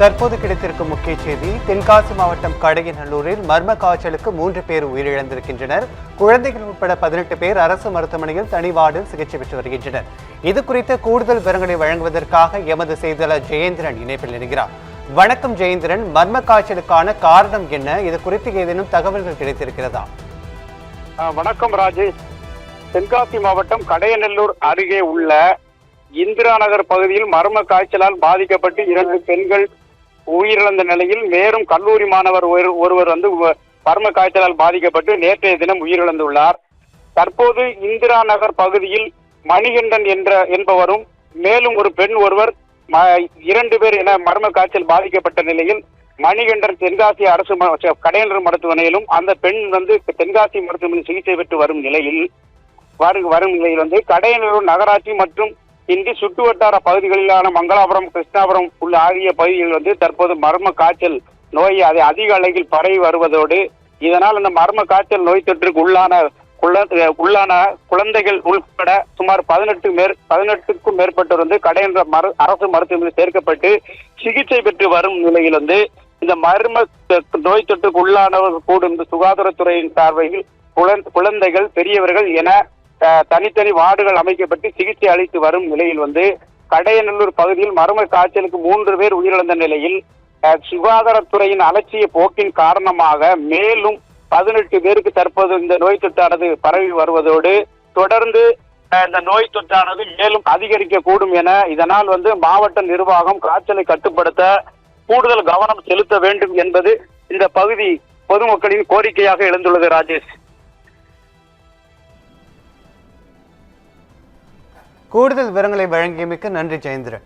தற்போது கிடைத்திருக்கும் முக்கிய செய்தி. தென்காசி மாவட்டம் கடையநல்லூரில் மர்ம காய்ச்சலுக்கு 3 பேர் உயிரிழந்திருக்கின்றனர். குழந்தைகள் உட்பட 18 பேர் அரசு மருத்துவமனையில் தனி வார்டில் சிகிச்சை பெற்று வருகின்றனர். இது குறித்த கூடுதல் விவரங்களை வழங்குவதற்காக எமது செய்தியாளர் ஜெயேந்திரன் இணைப்பில் இணைகிறார். வணக்கம் ஜெயேந்திரன், மர்ம காய்ச்சலுக்கான காரணம் என்ன? இது குறித்து ஏதேனும் தகவல்கள் கிடைத்திருக்கிறதா? வணக்கம் ராஜேஷ். தென்காசி மாவட்டம் கடையநல்லூர் அருகே உள்ள இந்திரா நகர் பகுதியில் மர்ம காய்ச்சலால் பாதிக்கப்பட்டு 2 பெண்கள் உயிரிழந்த நிலையில் மேலும் கல்லூரி மாணவர் ஒருவர் மர்ம காய்ச்சலால் பாதிக்கப்பட்டு நேற்றைய தினம் உயிரிழந்துள்ளார். தற்போது இந்திரா நகர் பகுதியில் மணிகண்டன் என்பவரும் மேலும் ஒரு பெண் ஒருவர் 2 பேர் என மர்ம காய்ச்சல் பாதிக்கப்பட்ட நிலையில் மணிகண்டன் தென்காசி அரசு கடையநல்லூர் மருத்துவமனையிலும் அந்த பெண் தென்காசி மருத்துவமனையில் சிகிச்சை பெற்று வரும் நிலையில் கடையநல்லூர் நகராட்சி மற்றும் இன்றி சுற்றுவட்டார பகுதிகளிலான மங்களாபுரம், கிருஷ்ணாபுரம் உள்ள ஆகிய பகுதிகளில் தற்போது மர்ம காய்ச்சல் நோய் அதிக அளவில் பரவி வருவதோடு இதனால் அந்த மர்ம காய்ச்சல் நோய் தொற்றுக்கு உள்ளான குழந்தைகள் உட்பட சுமார் 18க்கும் மேற்பட்டோர் கடையநல்லூர் அரசு மருத்துவமனையில் சேர்க்கப்பட்டு சிகிச்சை பெற்று வரும் நிலையில் இந்த மர்ம நோய் தொற்றுக்கு உள்ளானவர் கூடும் சுகாதாரத்துறையின் சார்பில் குழந்தைகள், பெரியவர்கள் என தனித்தனி வார்டுகள் அமைக்கப்பட்டு சிகிச்சை அளித்து வரும் நிலையில் கடையநல்லூர் பகுதியில் மர்ம காய்ச்சலுக்கு 3 பேர் உயிரிழந்த நிலையில் சுகாதாரத்துறையின் அலட்சிய போக்கின் காரணமாக மேலும் 18 பேருக்கு தற்போது இந்த நோய் தொற்றானது பரவி வருவதோடு தொடர்ந்து இந்த நோய் தொற்றானது மேலும் அதிகரிக்க கூடும் என இதனால் மாவட்ட நிர்வாகம் காய்ச்சலை கட்டுப்படுத்த கூடுதல் கவனம் செலுத்த வேண்டும் என்பது இந்த பகுதி பொதுமக்களின் கோரிக்கையாக எழுந்துள்ளது. ராஜேஷ், கூடுதல் விவரங்களை வழங்கியமைக்கு நன்றி ஜெயேந்திரன்.